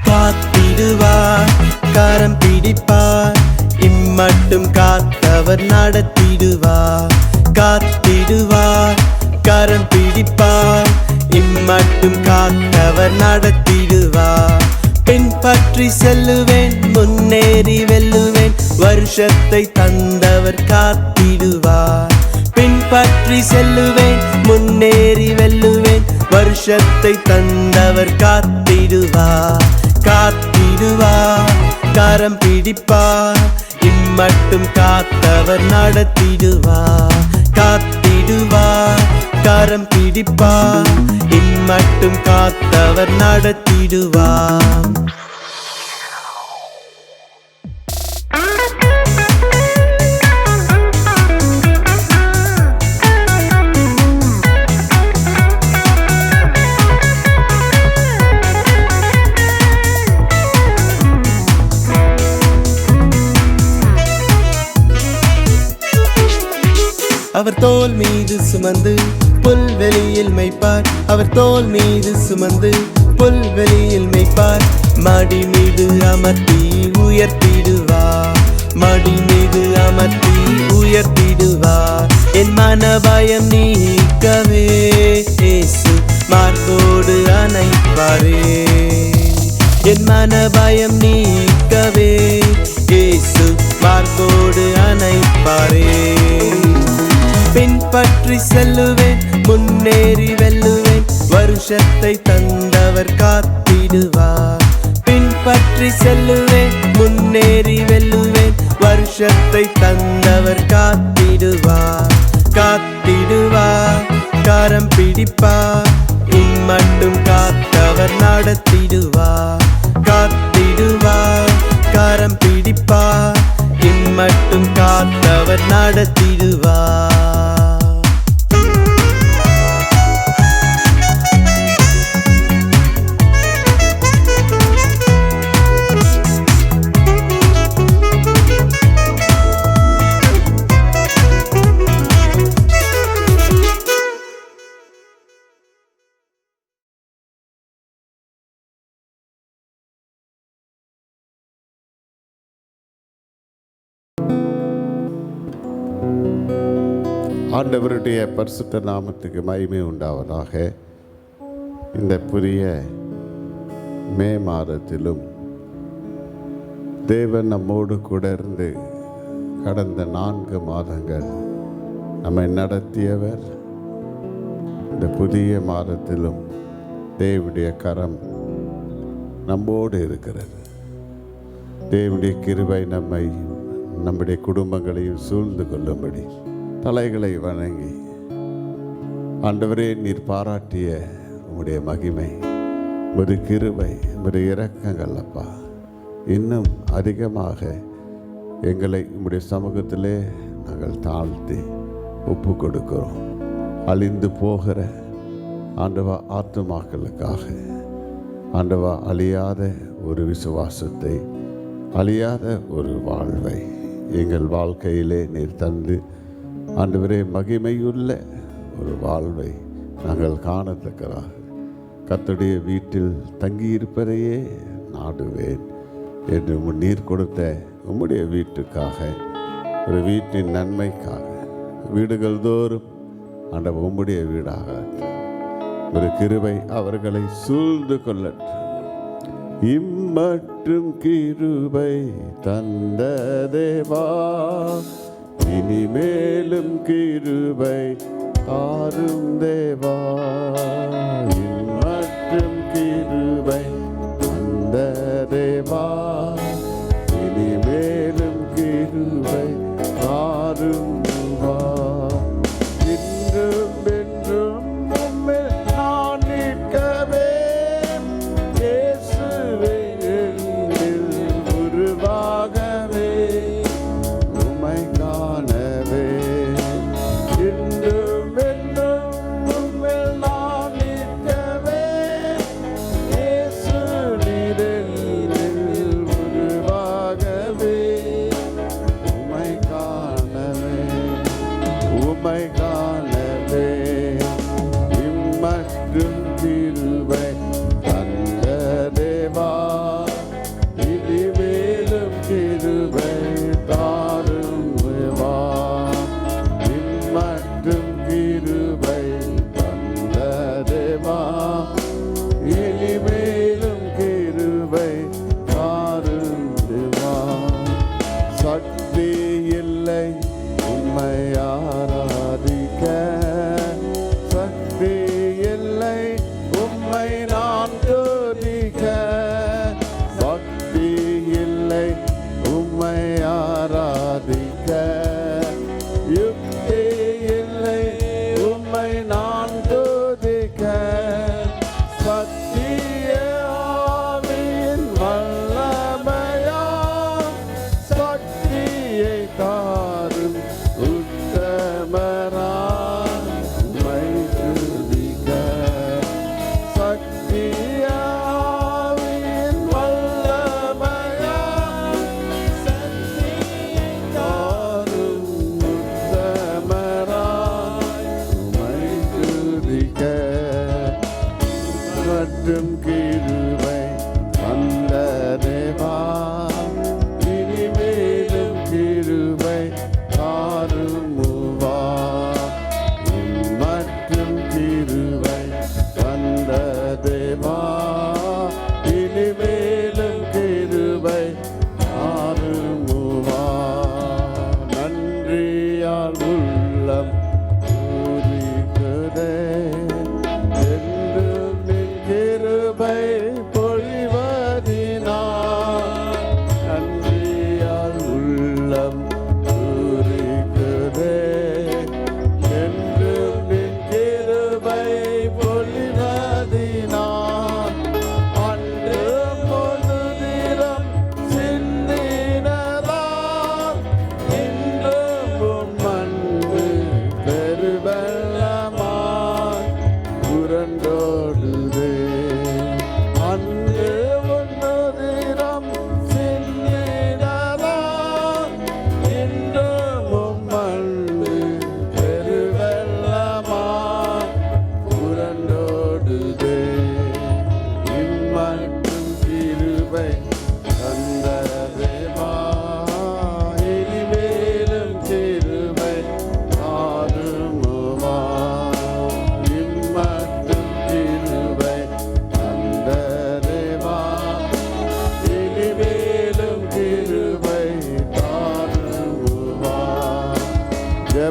காத்திடுவார், கரம் பிடிப்பார், இம்மட்டும் காத்தவர் நடத்திடுவார். காத்திடுவார், கரம் பிடிப்பார், இம்மட்டும் காத்தவர் நடத்திடுவார். பின்பற்றி செல்லுவேன், முன்னேறி வெல்லுவேன், வருஷத்தை தந்தவர் காத்திடுவார். பின்பற்றி செல்லுவேன், முன்னேறி வெல்லுவேன், வருஷத்தை தந்தவர் காத்திடுவார். காத்திடுவார், கரம் பிடிப்பார், இம்மட்டும் காத்தவர் நடத்திடுவார். காத்திடுவார், கரம் பிடிப்பார், இம்மட்டும் காத்தவர் நடத்திடுவார். அவர் தோள் மீது சுமந்து புல்வெளியில் மேய்ப்பார். அவர் தோள் மீது சுமந்து புல்வெளியில் மேய்ப்பார். மடி மீது அமர்த்தி உயர்த்திடுவார். மடி மீது அமர்த்தி உயர்த்திடுவார். என் மனபயம் நீக்கவே இயேசு மார்போடு அணைப்பாரே. என் மனபயம் நீக்கவே இயேசு மார்போடு அணைப்பாரே. பின்பற்றி செல்லுவேன், முன்னேறி வெல்லுவேன், வருஷத்தை தந்தவர் காத்திடுவார். பின்பற்றி செல்லுவேன், முன்னேறி வெல்லுவேன், வருஷத்தை தந்தவர் காத்திடுவார். காத்திடுவார், கரம் பிடிப்பார், இம்மட்டும் காத்தவர் நடத்திடுவார். காத்திடுவார், கரம் பிடிப்பார், இம்மட்டும் காத்தவர் நடத்திடுவார். ஆண்டவருடைய பரிசுத்த நாமத்துக்கு மகிமை உண்டாவதாக. இந்த புதிய மே மாதத்திலும் தேவன் நம்மோடு கூட இருந்து கடந்த 4 மாதங்கள் நம்மை நடத்தியவர். இந்த புதிய மாதத்திலும் தேவனுடைய கரம் நம்மோடு இருக்கிறது. தேவனுடைய கிருபை நம்முடைய குடும்பங்களையும் சூழ்ந்து கொள்ளும்படி தலைகளை வணங்கி, ஆண்டவரே, நீர் பாராட்டிய உம்முடைய மகிமை, உமது கிருபை, உமது இரக்கங்கள் அப்பா, இன்னும் அதிகமாக எங்களை உம்முடைய சமூகத்திலே நாங்கள் தாழ்த்தி ஒப்பு கொடுக்கிறோம். அழிந்து போகிற ஆண்டவா ஆத்துமாக்களுக்காக ஆண்டவா அழியாத ஒரு விசுவாசத்தை, அழியாத ஒரு வாழ்வை எங்கள் வாழ்க்கையிலே நீர் தந்து ஆண்டவரே மகிமையுள்ள ஒரு வாழ்வை நாங்கள் காணத்தக்கதாக கர்த்தருடைய வீட்டில் தங்கியிருப்பதையே நாடுவேன் என்று நீர் கொடுத்த உம்முடைய வீட்டுக்காக, ஒரு வீட்டின் நன்மைக்காக, வீடுகள் தோறும் ஆண்டவர் உம்முடைய வீடாக ஒரு கிருபை அவர்களை சூழ்ந்து கொள்ளட்டும். இம்மட்டும் கிருபை தந்த தேவா, இனிமேலும் கிருபை தாரும் தேவா. இம்மட்டும் கிருபை தந்த தேவா, இனிமேலும் கிருபை தாரும் தேவா. இன்றும் என்றும் உம்மில் நான் நிற்கவே, இயேசுவே என்னில் உருவாகவே, உம்மை காணவே. இன்றும் என்றும் உம்மில் நான் நிற்கவே,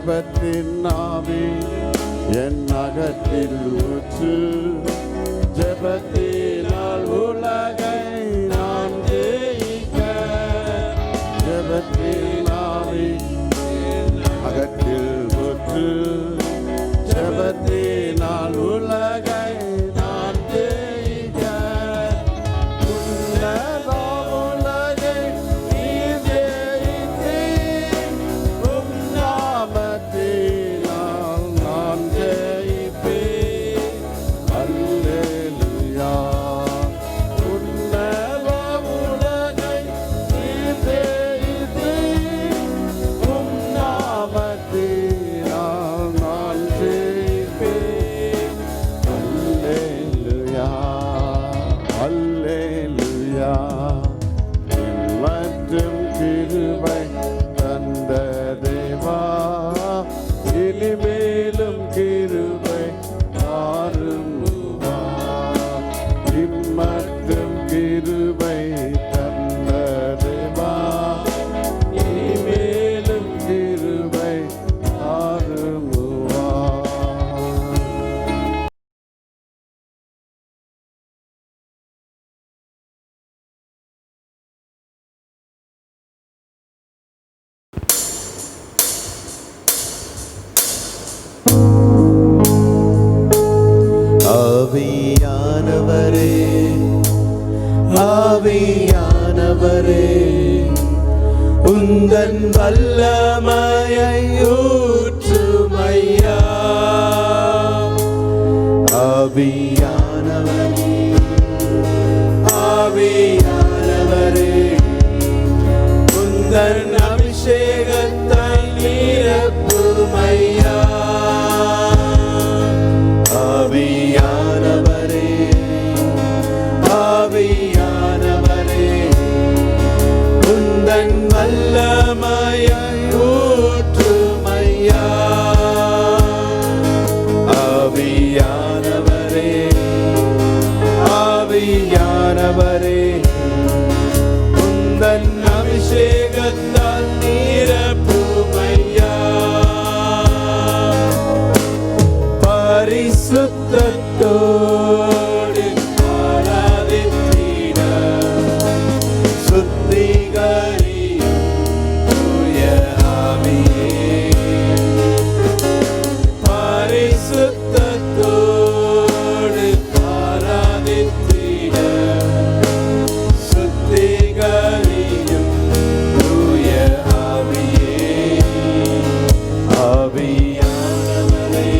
ஜெபத்தின் ஆவி என் அகத்தில் ஊற்று. ஜெபத்தினால் உலகை நான் ஜெயிக்க. ஜெபத்தின் ஆவி அகத்தில் ஊற்று. ஜெபத்தினால் உலகை நான் ஜெயிக்க. உன்னத உலகை நீர் ஜெயித்தீர். உம் நாமத்தினால் நான் ஜெயிப்பேன். அல்லேலூயா. உன்னத உலகை நீர் ஜெயித்தீர். உம் நாமத்தினால் நான் ஜெயிப்பேன். அல்லேலூயா. அல்லேலூயா. மற்றும் கிருபை தந்த தேவா, இனிமேலும் கிருபை தாருமுவா. இம்மட்டும் கிருபை தந்த தேவா, இனிமேலும் கிருபை தாருமுவா. ஆவியானவரே, ஆவியானவரே, உந்தன் வல்லமையை ஊற்றுமையா. ஆவியானவரே, ஆவியானவரே, உந்தன் அபிஷேகத்தை நிரப்புமையா. ஆவியானவரே, ஆவியானவரே, உந்தன் வல்லமையை ஊற்றுமையா. ஆவியானவரே, ஆவியானவரே, உந்தன் அபிஷேகத்தால் நிரப்புமையா. பரிசுத்தத்தோடு ஆராதித்திட சுத்திகரியும் தூய ஆவியே. பரிசுத்தத்தோடு ஆராதித்திட சுத்திகரியும் தூய ஆவியே. ஆவியானவரே,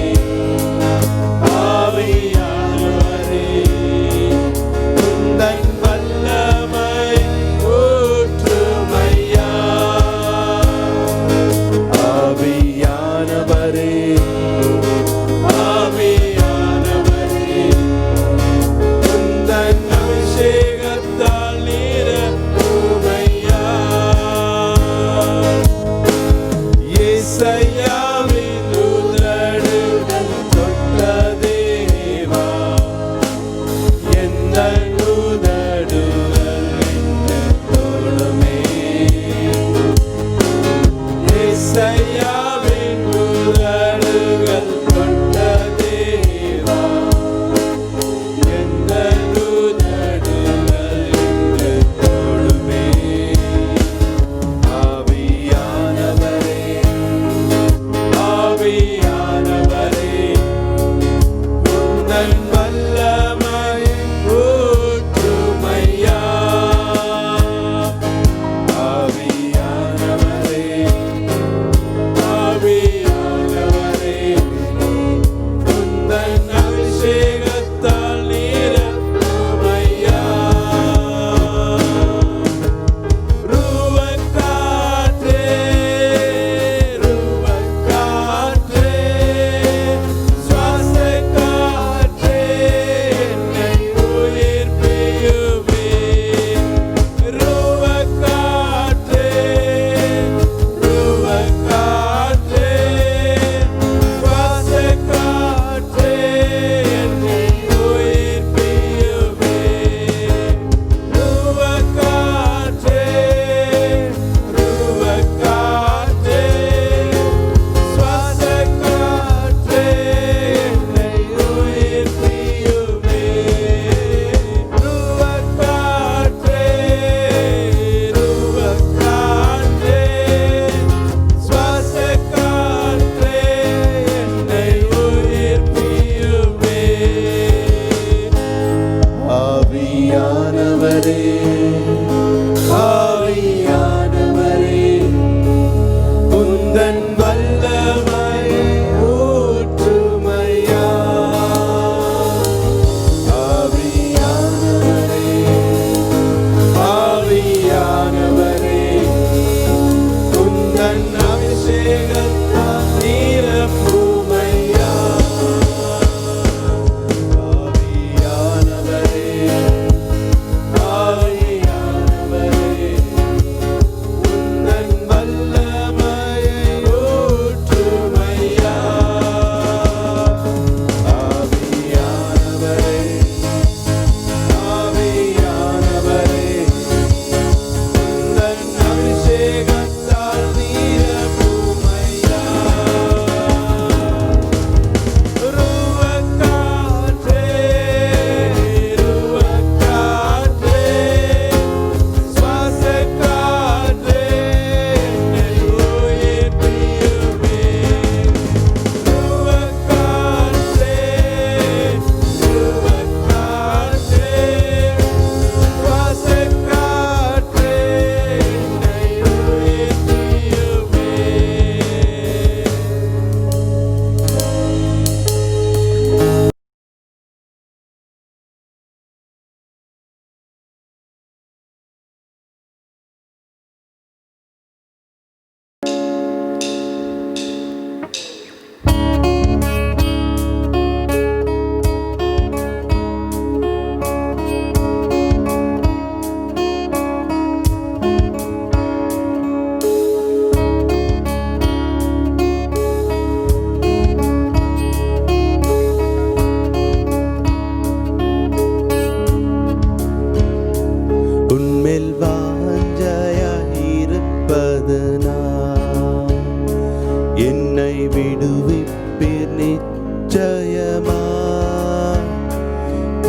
விடுவிப்பீர் நிச்சயமா.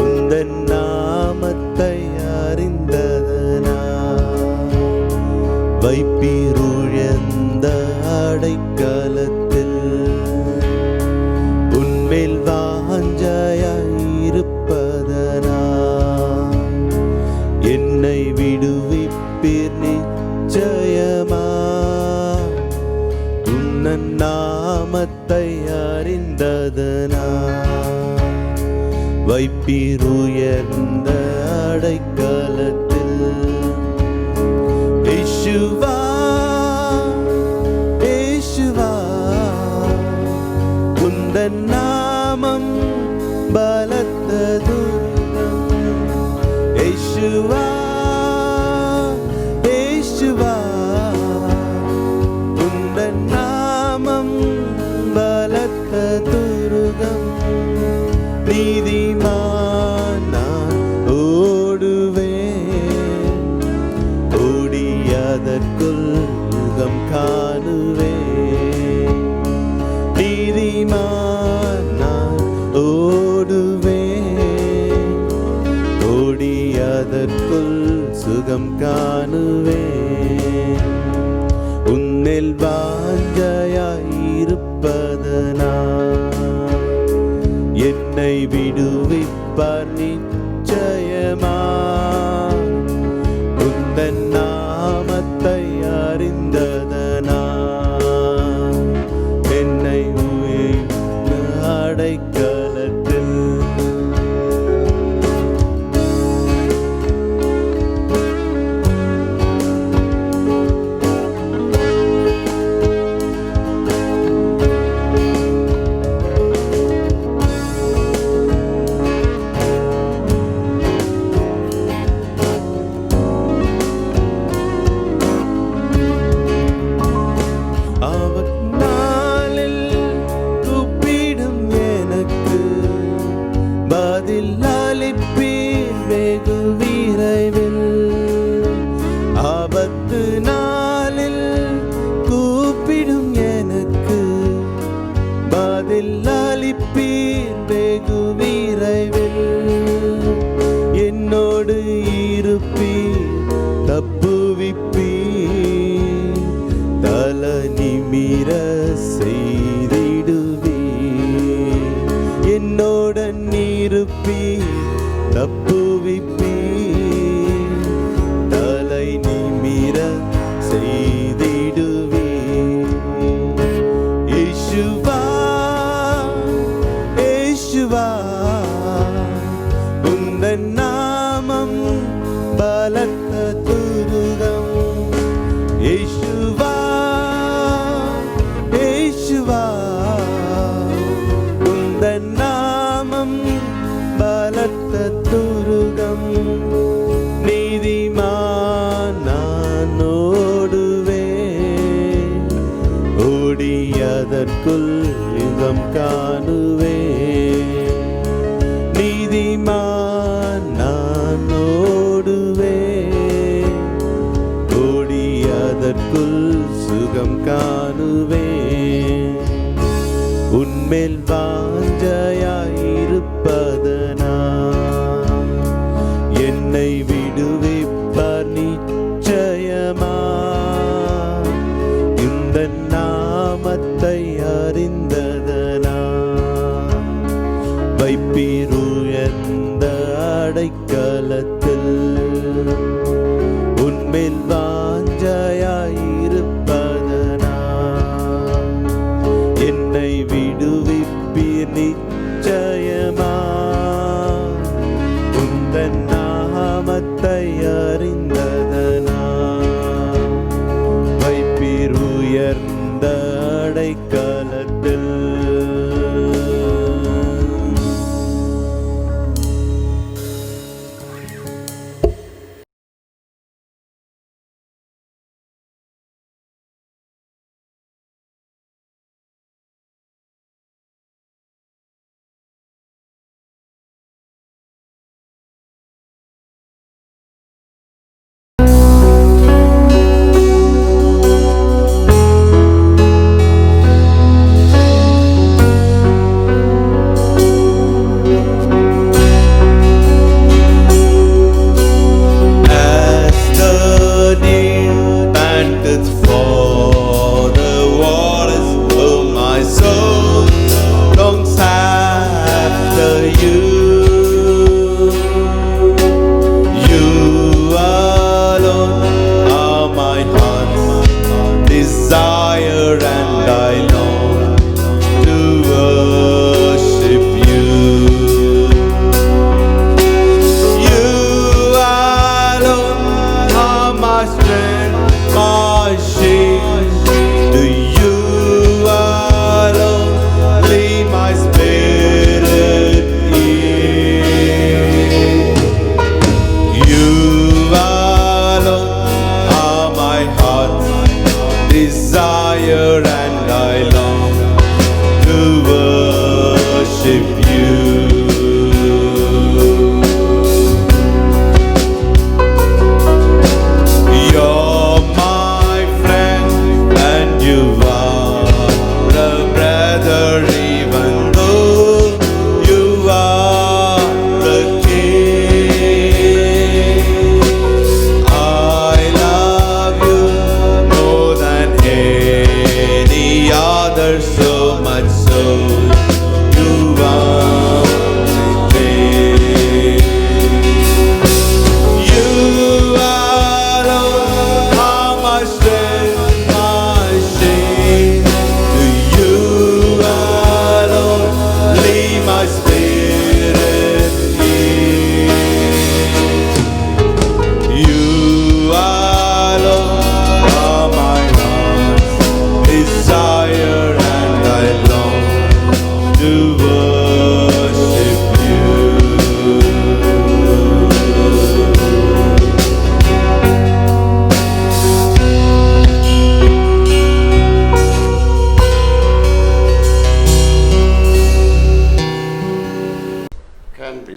உந்தன் நாமத்தை அறிந்ததனா வைப்பீர் உயர்ந்த அடைக்கலத்தில். உன்மேல் வாஞ்சையாயிருப்பதனா என்னை விடுவிப்பீர் நிச்சயமா. உன்னன் நாமத்தை அறிந்ததனா வைப்பீர் உயர்ந்த அடைக்கலத்தில். இயேசுவா இயேசுவா உந்தன் நாமம் பலத்த துர்கம். இயேசுவா இயேசுவா உந்தன் நாமம் பலத்த துர்கம். நீதிமான் நான் ஓடுவேன், ஓடி அதற்குள் சுகம் காணுவேன். நீதிமான் நான் ஓடுவேன், ஓடி அதற்குள் சுகம் காணுவேன். உன்னில் வாஞ்சையாயிருப்பதனா என்னை விடுவிப்பார் நிச்சயமா. உந்தன் நாமத்தை அறிந்ததனா என்னை உயர்ந்த அடைக்கலத்தில். பதில் அளிப்பீர் வெகு விரைவில். ஆபத்து நாளில் கூப்பிடும் எனக்கு பதில் அளிப்பீர் வெகு விரைவில். என்னோடு இருப்பீர் தப்புவிப்பீர் தல நிமிர செய்திடுவீர். என்னோடன் இருப்பீர் தப்புவிப்பீர் தலை நிமிர செய்திடுவீர். இயேசுவா இயேசுவா உந்தன் நாமம் பலத்த துருகம். இயேசுவா இயேசுவா உந்தன் நாமம் பலத்த துருகம். நீதிமான் நான் ஓடுவேன், ஓடி அதற்குள் யுகம் காணுவேன். நீதிமான் நான் ஓடுவேன், ஓடி அதற்குள் சுகம் காணுவேன். உன்மேல் வாஞ்சையாயிருப்பதனா என்னை விடுவிப்பார் நிச்சயமா. இந்த நாமத்தை அறிந்ததனா வைப்பீர் உயர்ந்த அடைக்கலத்தில். உன்மேல் வாஞ்சையாயிருப்பதனா என்னை விடுவிப்பீர் நிச்சயமா. உந்தன் நாமத்தை அறிந்ததனா வைப்பீர் உயர்ந்த அடைக்கலத்தில்.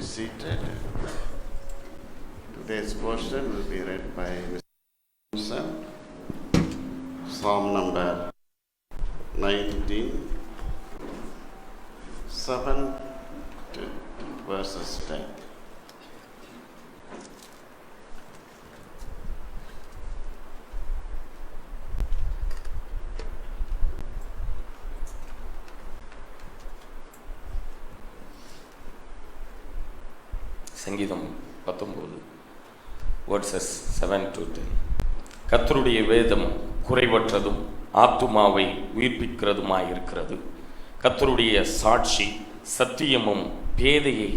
be seated. Today's portion will be read by Mr. Thompson. Psalm number 19, 7 to verses 10. சங்கீதம் 19 verses 7 to 10. கர்த்தருடைய வேதம் குறைவற்றதும் ஆத்துமாவை உயிர்ப்பிக்கிறதுமாயிருக்கிறது. கர்த்தருடைய சாட்சி சத்தியமும் பேதையை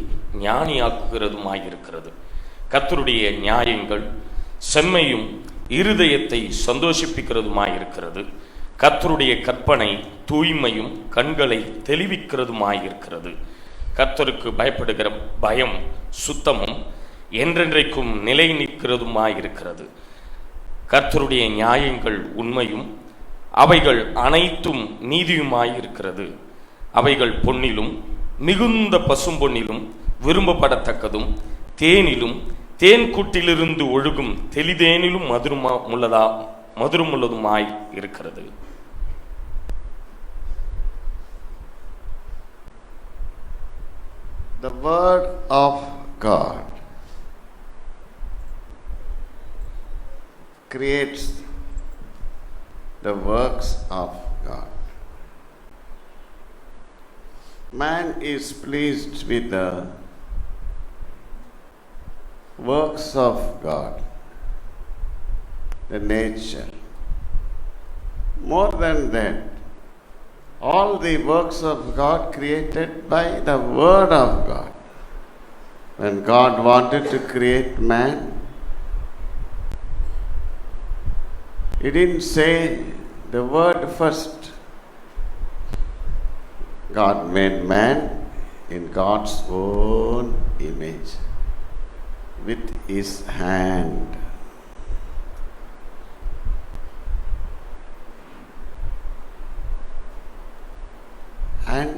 ஞானியாக்குகிறதுமாயிருக்கிறது. கர்த்தருடைய நியாயங்கள் செம்மையும் இருதயத்தை சந்தோஷிப்பிக்கிறதுமாயிருக்கிறது. கர்த்தருடைய கற்பனை தூய்மையும் கண்களை தெளிவிக்கிறதுமாயிருக்கிறது. கர்த்தருக்கு பயப்படுகிற பயம் சுத்தமும் என்றென்றைக்கும் நிலை நிற்கிறதுமாயிருக்கிறது. கர்த்தருடைய நியாயங்கள் உண்மையும் அவைகள் அனைத்தும் நீதியுமாயிருக்கிறது. அவைகள் பொன்னிலும் மிகுந்த பசும்பொன்னிலும் விரும்பப்படத்தக்கதும் தேனிலும் தேன் கூட்டிலிருந்து ஒழுகும் தெளிதேனிலும் மதுரமுள்ளதுமாய் இருக்கிறது. The word of God creates the works of God. Man is pleased with the works of God, the nature. More than that, all the works of God created by the Word of God. When God wanted to create man, He didn't say the Word first. God made man in God's own image with His hand. And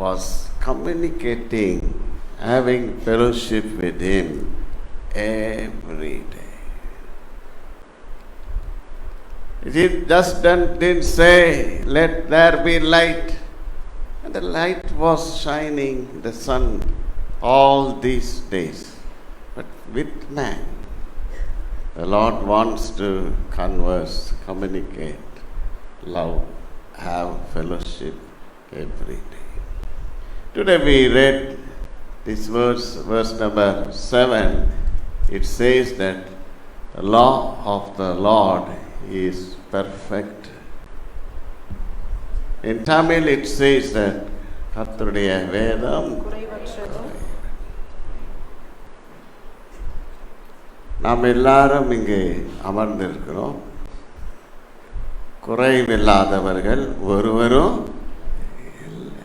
was communicating, having fellowship with Him every day. It just didn't say, let there be light. And the light was shining, the sun, all these days. But with man, the Lord wants to converse, communicate, love, have fellowship every day. Today we read this verse number 7. It says that the law of the Lord is perfect. In Tamil it says that கர்த்தருடைய வேதம் நாம் எல்லாரும் இங்கே அமர்ந்திருக்கிறோம். குறைவில்லாதவர்கள் ஒருவரும் இல்லை.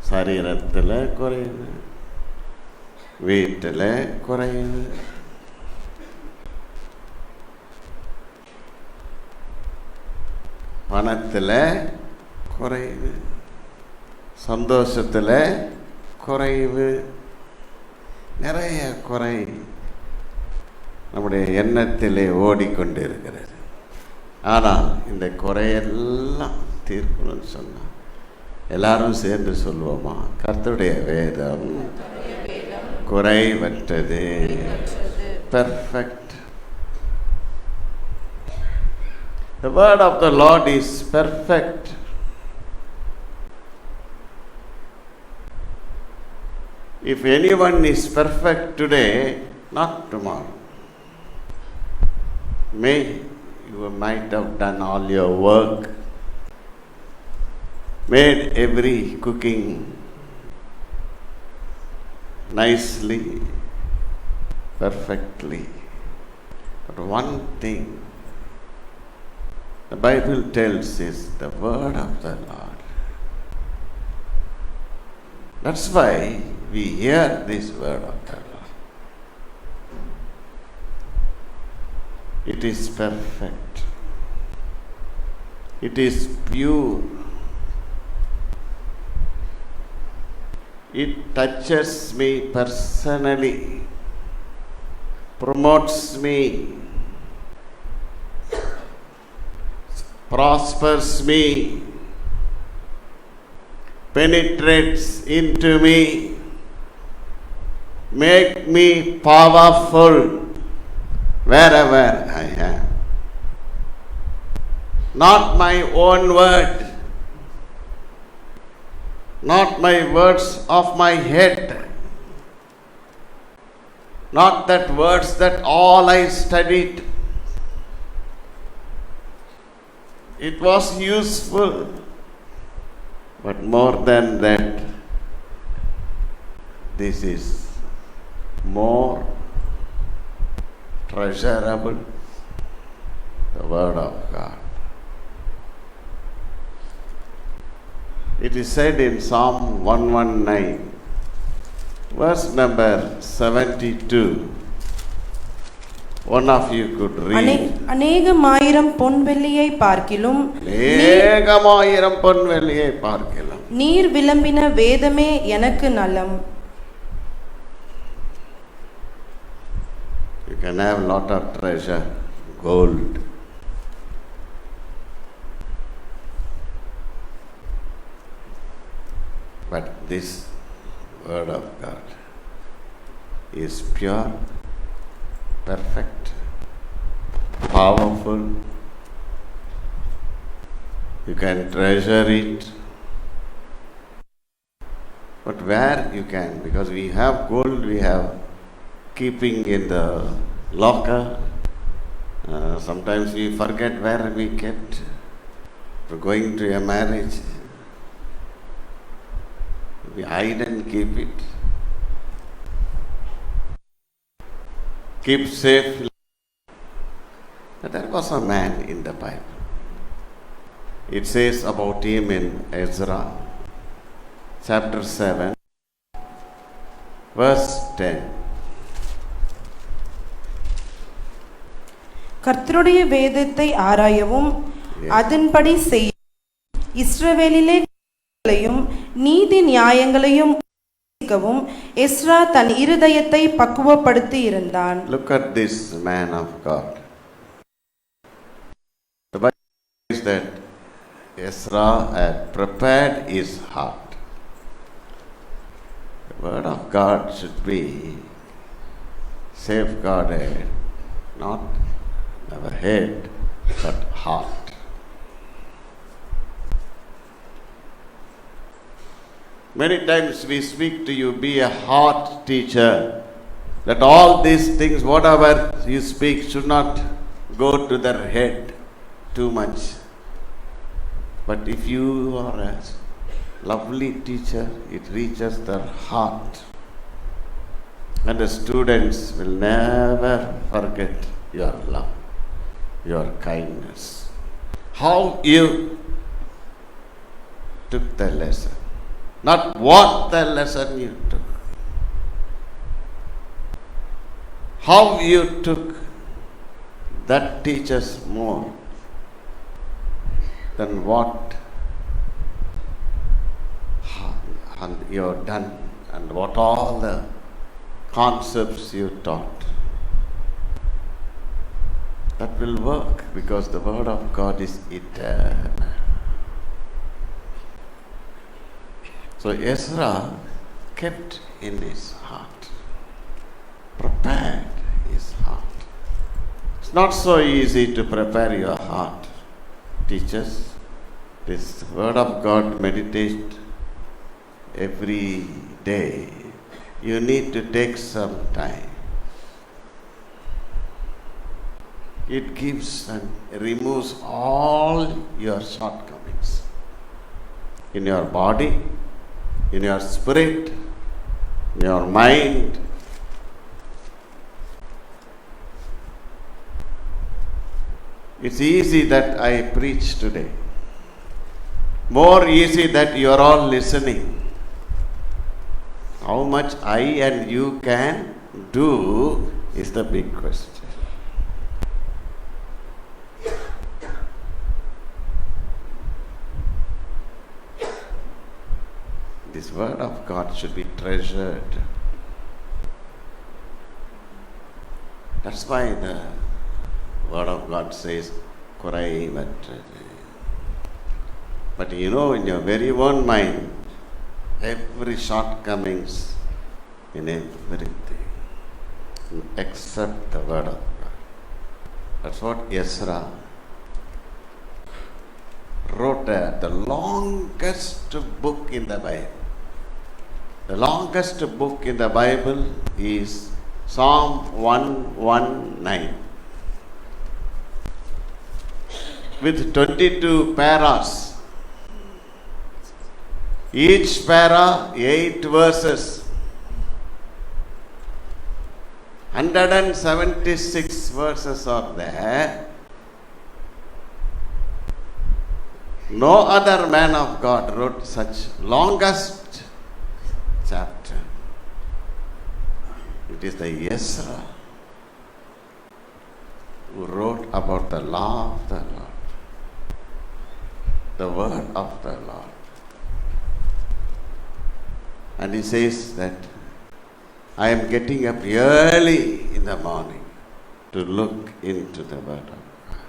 சரீரத்தில் குறைவு, வீட்டில் குறைவு, பணத்தில் குறைவு, சந்தோஷத்தில் குறைவு, நிறைய குறை நம்முடைய எண்ணத்திலே ஓடிக்கொண்டிருக்கிறது. ஆனால் இந்த குறையெல்லாம் தீர்க்கணும்னு சொன்னால் எல்லாரும் சேர்ந்து சொல்லுவோமா? கர்த்தருடைய வேதம் குறைவற்றது, perfect. The word of the Lord is perfect. If anyone is perfect today, not tomorrow. May you might have done all your work, made every cooking nicely, perfectly. But one thing the Bible tells is the word of the Lord. That's why we hear this word of the Lord. It is perfect. It is pure. It touches me personally, promotes me, prospers me, penetrates into me, make me powerful wherever I am. Not my own word, not my words of my head, not that words that all I studied. It was useful, but more than that, this is more treasurable, the Word of God. It is said in Psalm 119, verse number 72. One of you could read. அநேகமாயிரம் பொன்வெள்ளியை பார்க்கிலும் அநேகமாயிரம் பொன்வெள்ளியை பார்க்கலாம். நீர் விளம்பின வேதமே எனக்கு நலம். You can have lot of treasure, gold. But this Word of God is pure, perfect, powerful. You can treasure it. But where you can, because we have gold, we have keeping in the locker. Sometimes we forget where we kept. For going to a marriage, we hide and keep it. Keep safe. But there was a man in the Bible. It says about him in Ezra, chapter 7, verse 10. கர்த்தருடைய வேதத்தை ஆராயவும் அதன்படி செய்ய இஸ்ரவேலிலே நீதி நியாயங்களையும் Ezra தன் இருதயத்தை பக்குவப்படுத்தி இருந்தான். Look at this man of God. The Bible says that Ezra had prepared his heart. The Word of God should be safeguarded, not our head, but heart. Many times we speak to you, be a heart teacher, that all these things, whatever you speak, should not go to their head too much. But if you are a lovely teacher, it reaches their heart. And the students will never forget your love, your kindness, how you took the lesson. Not what the lesson you took. How you took, that teaches more than what you have done and what all the concepts you taught. That will work because the Word of God is eternal. So Ezra kept in his heart, prepared his heart. It's not so easy to prepare your heart, teachers. This Word of God, meditate every day. You need to take some time. It gives and removes all your shortcomings in your body, in your spirit, in your mind. It's easy that I preach today. More easy that you are all listening. How much I and you can do is the big question. this word of God should be treasured. That's why the word of God says, "Kuraivatrathu." But you know, in your very own mind, every shortcomings in everything, except the word of God. That's what Ezra wrote, the longest book in the Bible. The longest book in the Bible is Psalm 119 with 22 paras. Each para 8 verses. 176 verses are there. No other man of God wrote such longest chapter. It is the Ezra who wrote about the law of the Lord, the word of the Lord. And he says that I am getting up early in the morning to look into the word of God.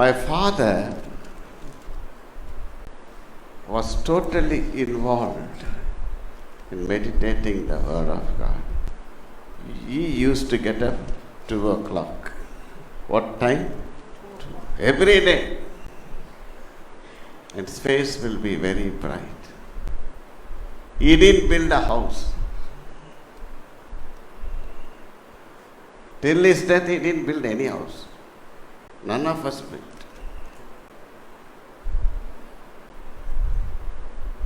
My father was totally involved in meditating the word of God. He used to get up 2 o'clock. What time? Every day. And his face will be very bright. He didn't build a house. Till his death, he didn't build any house. None of us built.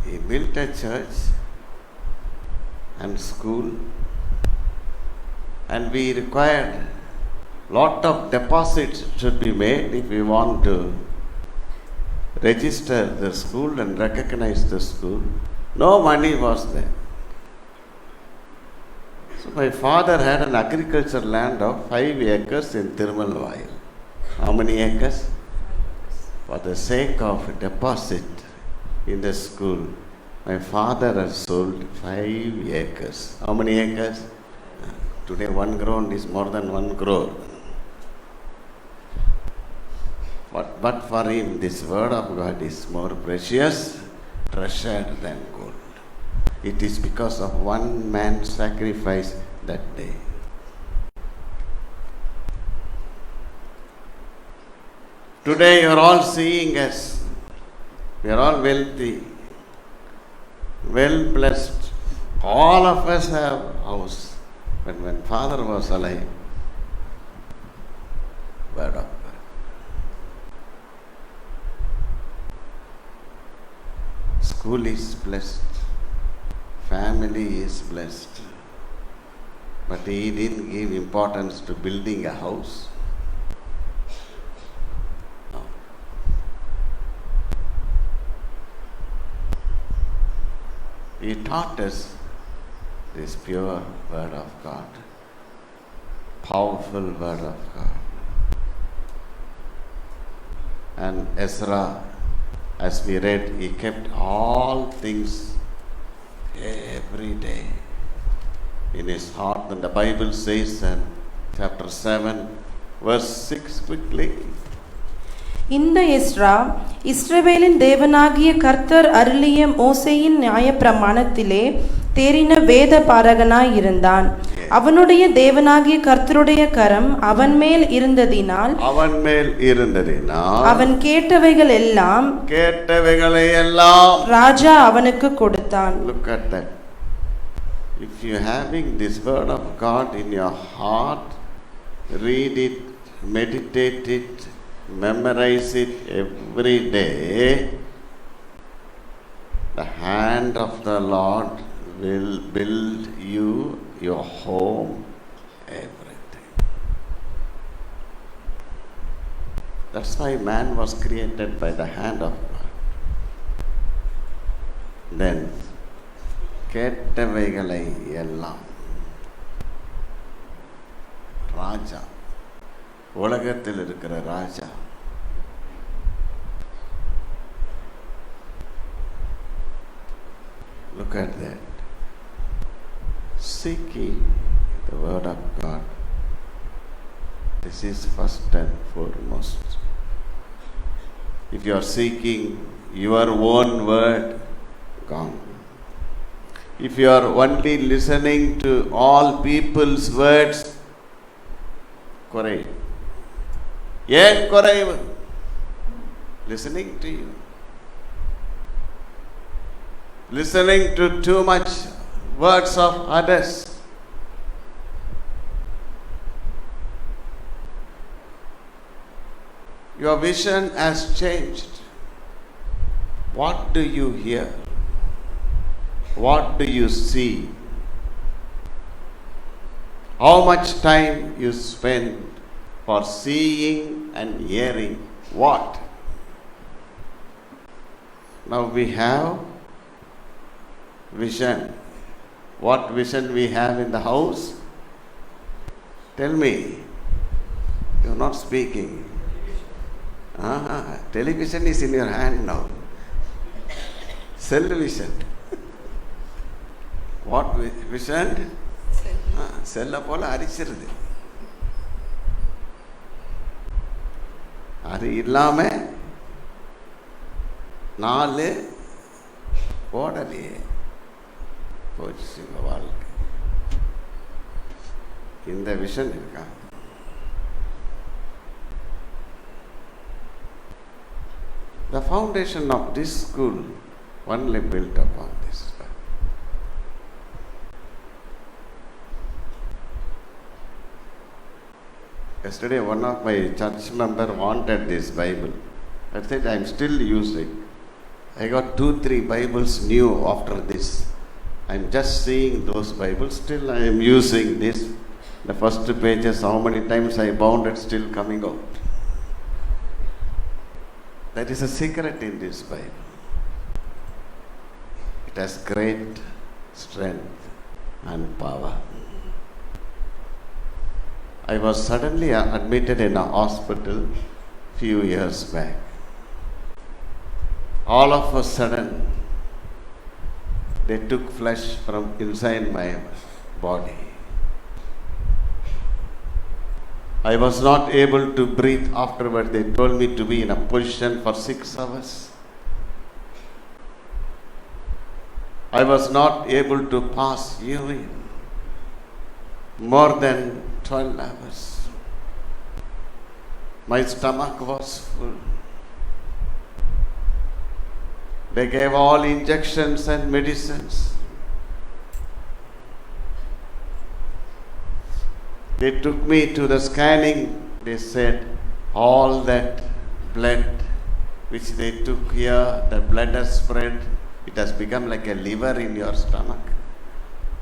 He built a church and school, and we required lot of deposits should be made if we want to register the school and recognize the school. No money was there. So my father had an agricultural land of 5 acres in Thirumalvayil. How many acres? For the sake of deposit in the school, my father has sold 5 acres. How many acres? Today 1 ground is more than 1 crore. But for him, this word of God is more precious, treasured than gold. It is because of one man's sacrifice that day. Today you are all seeing us. We are all wealthy, well blessed. All of us have house. But when father was alive, word of God. School is blessed. Family is blessed. But he didn't give importance to building a house. No. He taught us this pure word of God, powerful word of God. And Ezra, as we read, he kept all things every day in his heart. And the Bible says in chapter 7, verse 6 quickly. இந்த Ezra இஸ்ரவேலின் தேவனாகிய கர்த்தர் அருளிய மோசேயின் நியாயப்பிரமாணத்திலே தேறின வேத பாரகனாய் இருந்தான். அவனுடைய தேவனாகிய கர்த்தருடைய கரம் அவன் மேல் இருந்ததினால் அவன் கேட்டவைகளை எல்லாம் ராஜா அவனுக்கு கொடுத்தான். Look at that. If you having this word of God in your heart, read it, meditate it, memorize it every day, the hand of the Lord will build you, your home, everything. That's why man was created by the hand of God. Then, கேட்டவைகளை எல்லாம் ராஜா, உலகத்தில் இருக்கிற ராஜா look at that. Seek ye the word of God. This is first and foremost. If you are seeking your own word, gone. If you are only listening to all people's words, குறைவு. ஏன் குறைவு? Listening to you. Listening to too much words of others. Your vision has changed. What do you hear? What do you see? How much time you spend for seeing and hearing what? Now we have vision. What vision we have in the house? Tell me. You are not speaking. Television is in your hand now. Cell vision. What vision? செல்ல போல அரிச்சிருது. அது இல்லாம 4 ஓடலையே போச்சு வாழ்க்கை. இந்த vision இருக்கா? The foundation of this school only built upon this. Yesterday, one of my church member wanted this Bible. I said, I am still using. I got 2-3 Bibles new after this. I am just seeing those Bibles. Still, I am using this. The first pages, how many times I bound it, still coming out. That is a secret in this Bible. It has great strength and power. I was suddenly admitted in a hospital few years back. All of a sudden, they took flesh from inside my body. I was not able to breathe afterward. They told me to be in a position for 6 hours. I was not able to pass urine more than 12 hours. My stomach was full. They gave all injections and medicines. They took me to the scanning. They said all that blood which they took here, the blood has spread. It has become like a liver in your stomach.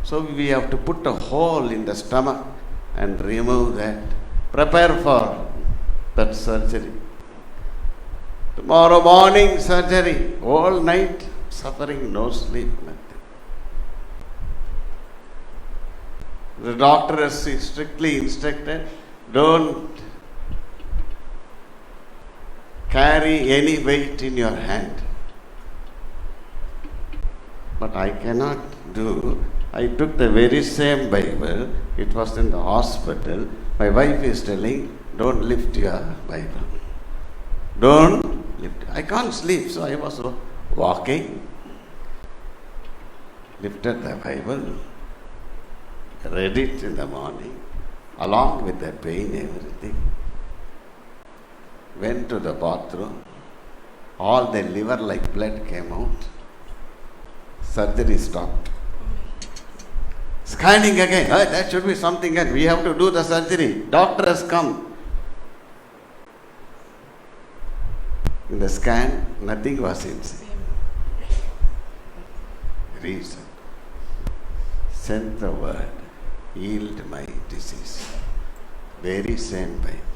So we have to put a hole in the stomach and remove that. Prepare for that surgery. Tomorrow morning surgery. All night suffering, no sleep, nothing. The doctor has strictly instructed, don't carry any weight in your hand. But I cannot do. I took the very same Bible. It was in the hospital. My wife is telling, don't lift your Bible. Don't lift. I can't sleep, so I was walking. Lifted the Bible. Read it in the morning. Along with the pain, everything. Went to the bathroom. All the liver like blood came out. Surgery stopped. Scanning again. That should be something else. We have to do the surgery. Doctor has come. In the scan, nothing was inside. Reason. Sent the word. Healed my disease. Very same Bible.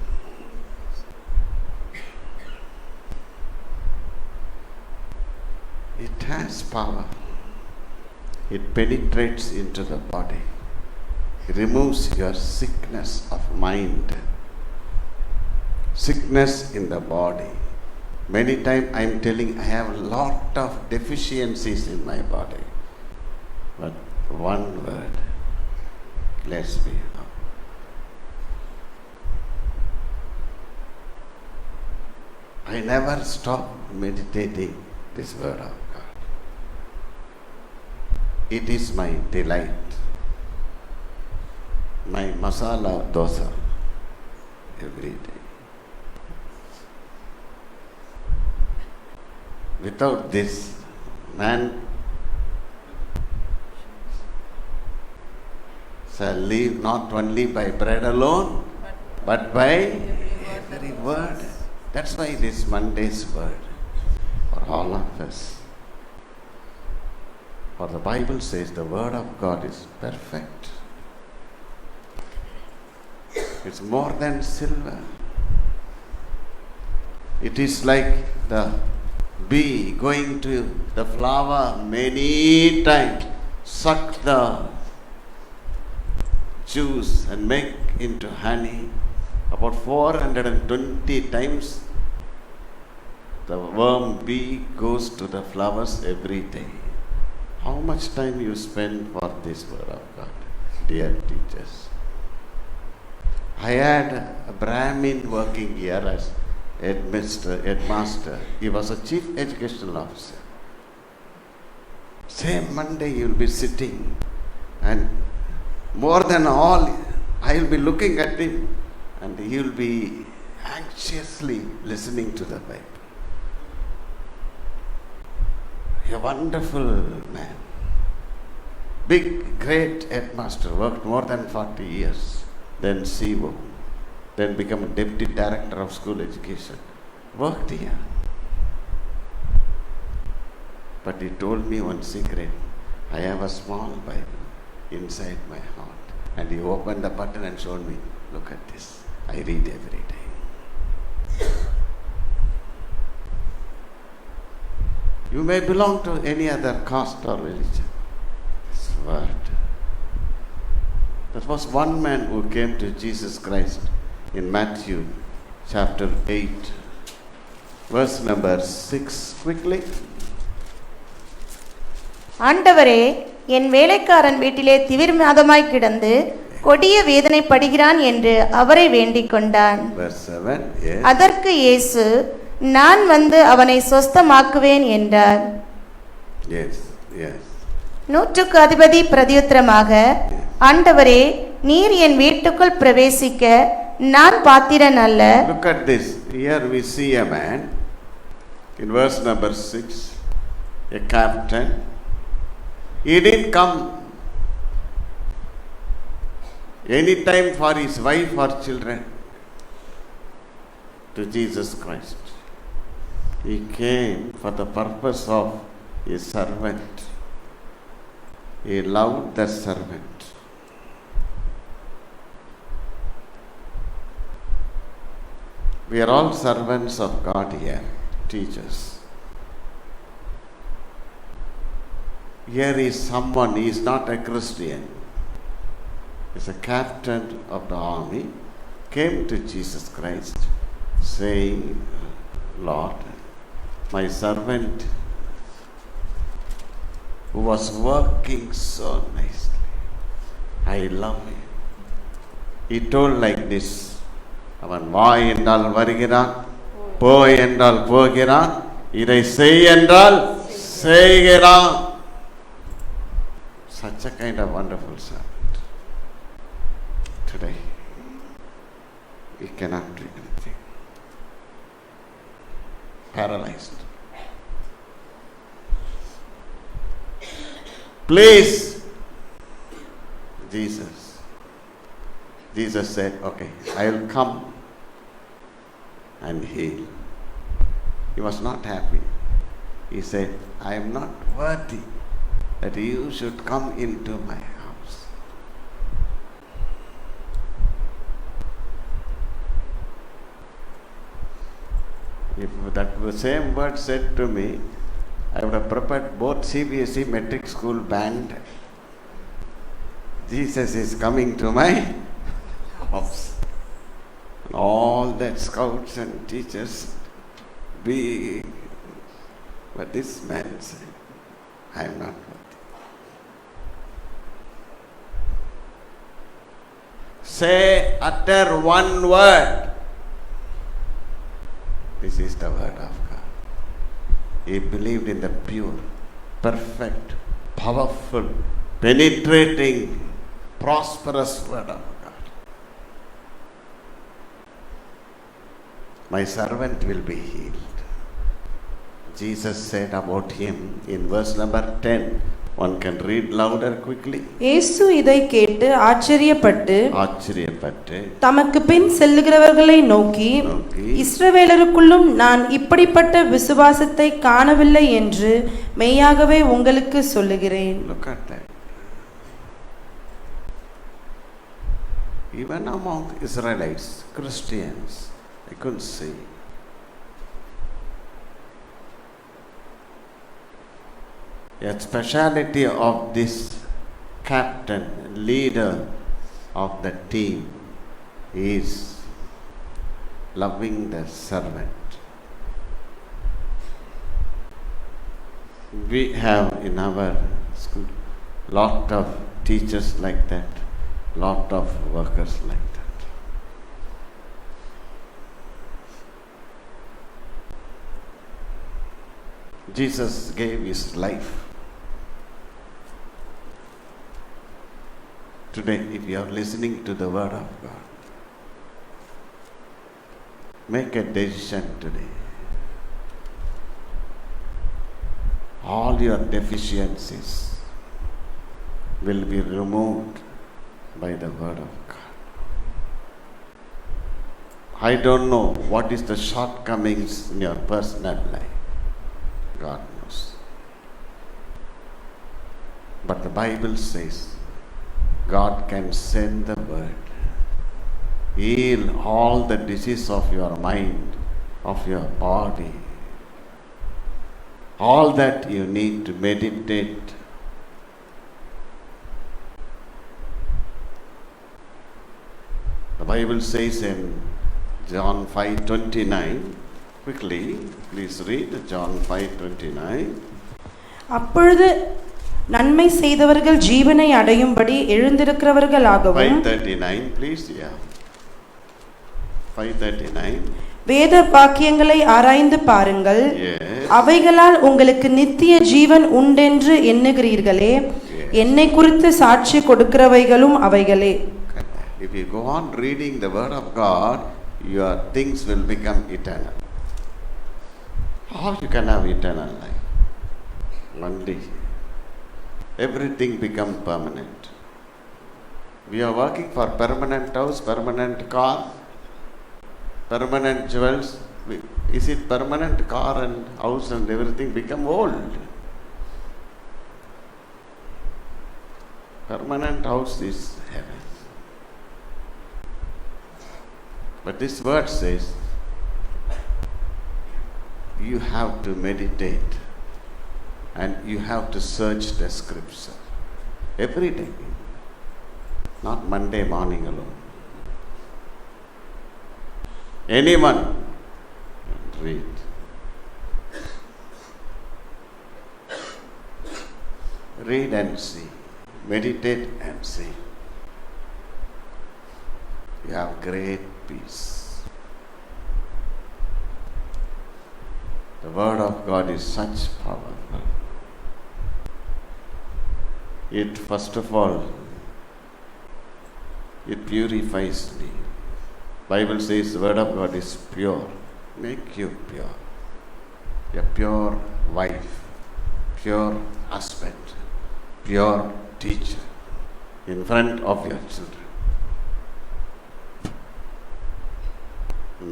It has power. It penetrates into the body. It removes your sickness of mind. Sickness in the body. Many times I am telling I have a lot of deficiencies in my body. But one word, let's be up. I never stop meditating this word of God. It is my delight, my masala dosa every day. Without this, man shall live not only by bread alone, but by every word. That's why this Monday's word for all of us. For the Bible says the word of God is perfect. It's more than silver. It is like the bee going to the flower many times, suck the juice and make into honey. About 420 times the worm bee goes to the flowers every day. How much time you spend for this word of God, dear teachers? I had a Brahmin working here as headmaster. He was a chief educational officer. Same Monday you will be sitting, and more than all, I will be looking at him, and he will be anxiously listening to the Bible. A wonderful man. Big, great headmaster, worked more than 40 years. Then CEO. Then become a deputy director of school education. Worked here. But he told me one secret. I have a small Bible inside my heart. And he opened the button and showed me, look at this. I read every day. You may belong to any other caste or religion. This word. There was one man who came to Jesus Christ in Matthew chapter 8, verse number 6. Quickly. ஆண்டவரே, என் வேலைக்காரன் வீட்டிலே திவிர்மாதமாய் கிடந்து கொடிய வேதனை படுகிறான் என்று அவரை வேண்டிக் கொண்டான். Verse 7. Yes. அதற்கு இயேசு, நான் வந்து அவனை சொஸ்தமாக்குவேன் என்றார். Yes. Yes. நூற்றுக்கு அதிபதி பிரதியுத்தரமாக, ஆண்டவரே, நீர் என் வீட்டுக்குள் பிரவேசிக்க நான் பாத்திரன் அல்ல. Look at this. Here we see a man in verse number 6, a captain. He didn't come any time for his wife or children to Jesus Christ. He came for the purpose of his servant. He loved the servant. We are all servants of God here, teachers. Here is someone, he is not a Christian. He is a captain of the army, came to Jesus Christ saying, Lord, my servant who was working so nicely, I love him. He told like this, அவன் வா என்றால் வருகிறான், போ என்றால் போகிறான், இதை செய் என்றால் செய்கிறான். Such a kind of wonderful servant. Today, he cannot do anything. Paralyzed. Please, Jesus. Jesus said, okay, I will come and heal. He was not happy. He said, I am not worthy that you should come into my house. If that same word said to me, I would have prepared both CBSE metric school band. Jesus is coming to my house. And all that scouts and teachers be, but this man said, I am not worthy. say, utter one word. This is the word of God. He believed in the pure, perfect, powerful, penetrating, prosperous word of God. My servant will be healed. Jesus said about him in verse number 10. One can read louder quickly. இயேசு இதை கேட்டு ஆச்சரியப்பட்டு தமக்கு பின் செல்லுகிறவர்களை நோக்கி இஸ்ரவேலருக்குள்ளும் நான் இப்படிப்பட்ட விசுவாசத்தை காணவில்லை என்று மெய்யாகவே உங்களுக்கு சொல்லுகிறேன். Look at that. Even among Israelites, Christians, I couldn't see. A speciality of this captain, leader of the team is loving the servant. We have in our school lot of teachers like that, lot of workers like that. Jesus gave his life. Today, if you are listening to the word of God, make a decision today. All your deficiencies will be removed by the word of God. I don't know what is the shortcomings in your personal life. God knows. But the Bible says God can send the word, heal all the disease of your mind, of your body, all that you need to meditate. The Bible says in John 5:29, quickly, please read John 5:29. அப்பொழுது நன்மை செய்தவர்கள் ஜீவனை அடையும்படி எழுந்திருக்கிறவர்களாகவும் 5:39 please. Yeah, 5:39. வேத வாக்கியங்களை ஆராய்ந்து பாருங்கள். Yes. அவைகளால் உங்களுக்கு நித்திய ஜீவன் உண்டென்று எண்ணுகிறீர்களே, என்னை குறித்து சாட்சி கொடுக்கிறவைகளும் அவைகளே. If you go on reading the word of God, your things will become eternal. How you can have eternal life? Only everything become permanent. We are working for permanent house, permanent car, permanent jewels. Is it permanent car and house and everything become old? Permanent house is heaven. But this word says you have to meditate and you have to search the scripture every day, not Monday morning alone. Anyone read. Read and see. Meditate and see. You have great peace. The word of God is such power. It first of all, it purifies me. Bible says the word of God is pure. Make you pure. A pure wife, pure husband, pure teacher in front of your children.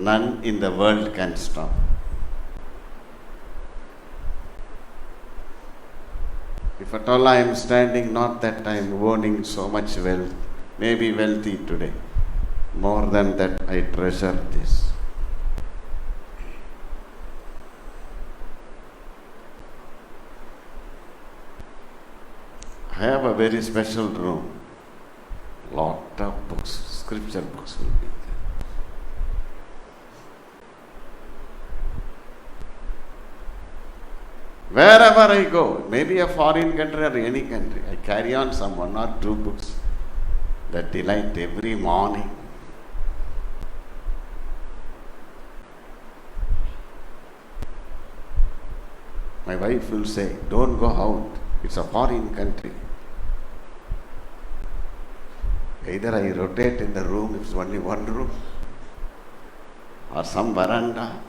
None in the world can stop. If at all I am standing, not that I am owning so much wealth, maybe wealthy today. More than that, I treasure this. I have a very special room. Lot of books, scripture books will be there. Wherever I go, maybe a foreign country or any country, I carry on some 1 or 2 books. that delight every morning. My wife will say, don't go out. It's a foreign country. Either I rotate in the room, if it's only one room, or some veranda,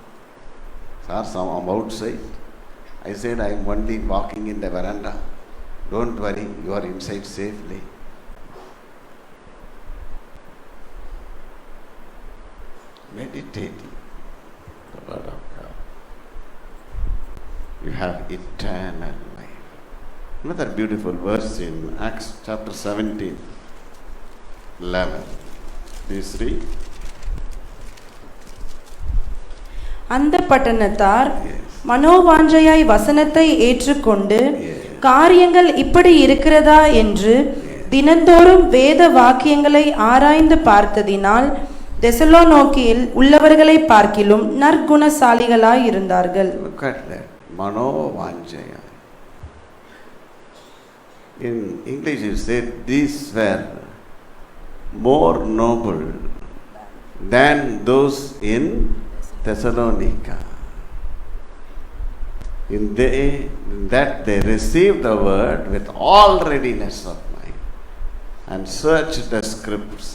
or some outside. I said, I am only walking in the veranda. Don't worry, you are inside safely. Meditating the word of God. You have eternal life. Another beautiful verse in Acts chapter 17, 11. Please read. அந்த பட்டணத்தார் மனோவாஞ்சையாய் வசனத்தை ஏற்றுக்கொண்டு காரியங்கள் இப்படி இருக்கிறதா என்று தினந்தோறும் வேத வாக்கியங்களை ஆராய்ந்து பார்த்ததினால் தெசலோனிக்கேயில் உள்ளவர்களை பார்க்கிலும் நற்குணசாலிகளாய் இருந்தார்கள். Look at that. Manovanjaya. In English it said these were more noble than those in Thessalonica. In that they received the word with all readiness of mind and searched the scriptures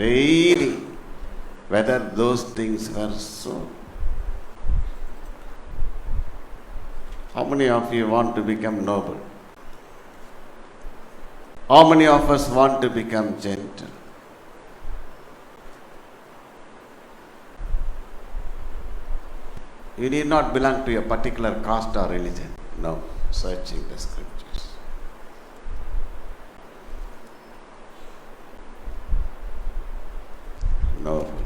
daily whether those things were so. How many of you want to become noble? How many of us want to become gentle? You need not belong to a particular caste or religion. No, searching the scriptures. Noble.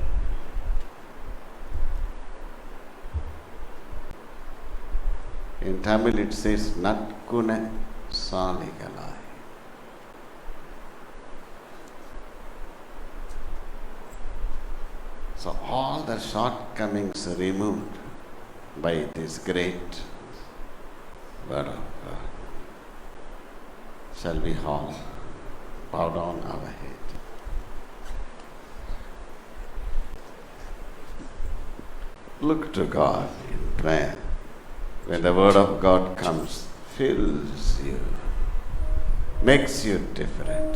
In Tamil it says Natkuna Saligalai. So all the shortcomings removed by this great word of God. Shall we all bow down our head? Look to God in prayer. When the word of God comes, fills you, makes you different.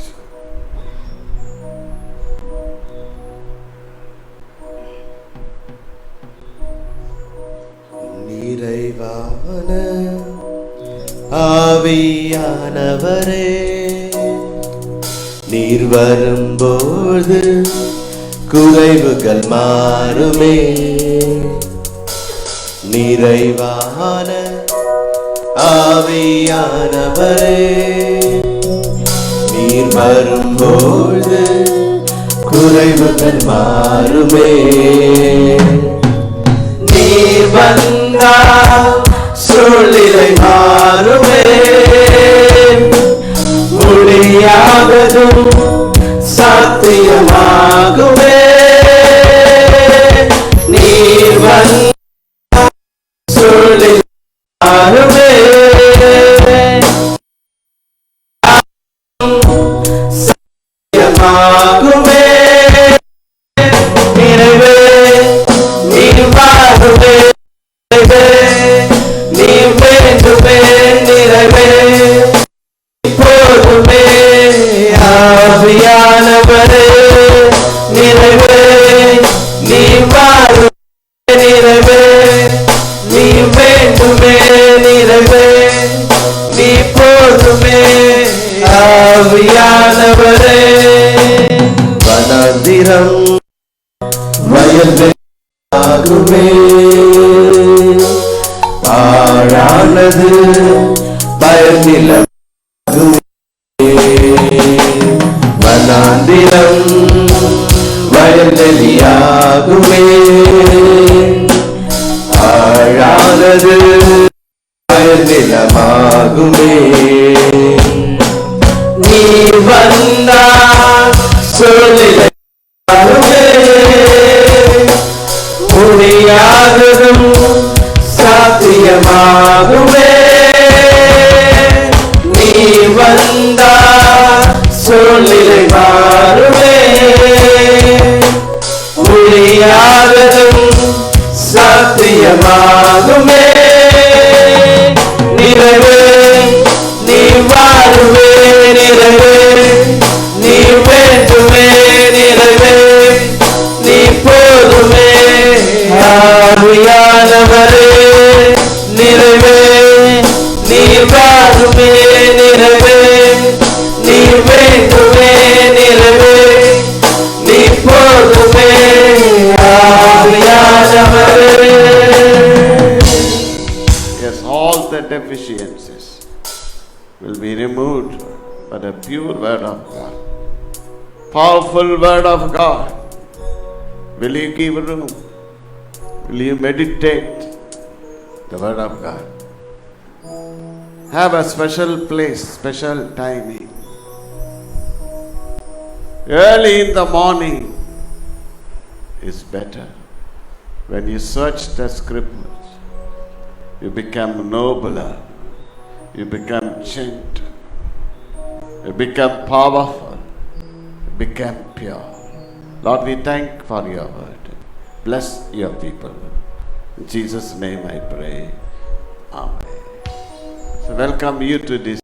நிறைவான ஆவியானவரே, நீர் வரும்போது குறைவுகள் மாறுமே. நிறைவான ஆவியானவரே, நீர் வரும்போது குறைவுகள் மாறுமே. நீர் வந்தால் சூழ்நிலை மாறுமே. முடியாததும் சாத்தியமாகுமே. நீர் வந்தால் சூழ்நிலை மாறுமே. சாத்தியமாகுமே. நிறைவே நீர் வாருமே. நீ வேண்டுமே நிறைவே. இப்போதுமே ஆவியானவரே நிறைவே. நீ வாருமே நிறைவே. நீ வேண்டுமே நிறைவே. நீ போதுமே ஆவியானவரே. வனாந்திரம் வயல்வெளியாகுமே. பாழானது பயனிலமாகுமே. வனாந்திரம் வயல்வெளியாகுமே. பாழானது பயனிலமாகுமே. நீ வந்தால் சூழ்நிலை மாறுமே. முடியாததும் சாத்தியமாகுமே. நீ வந்தால் சூழ்நிலை மாறுமே. நிச்சயமாகுமே நிறைவே நீ வாருவே நிறைவே நீ வேண்டுமே நிறைவே நீ போதுமே ஆவியானவரே நிறைவே நீ வாருமே நிறைவே நீ வேண்டுமே நிறைவே நீ போதுமே ஆவியானவரே. Yes, all the deficiencies will be removed by the pure word of God. Powerful word of God. Will you give room? Will you meditate the word of God? Have a special place, special timing. Early in the morning is better. When you search the scriptures, you become nobler, you become gentle, you become powerful, you become pure. Lord, we thank for your word. Bless your people. In Jesus' name I pray. Amen. So welcome you to this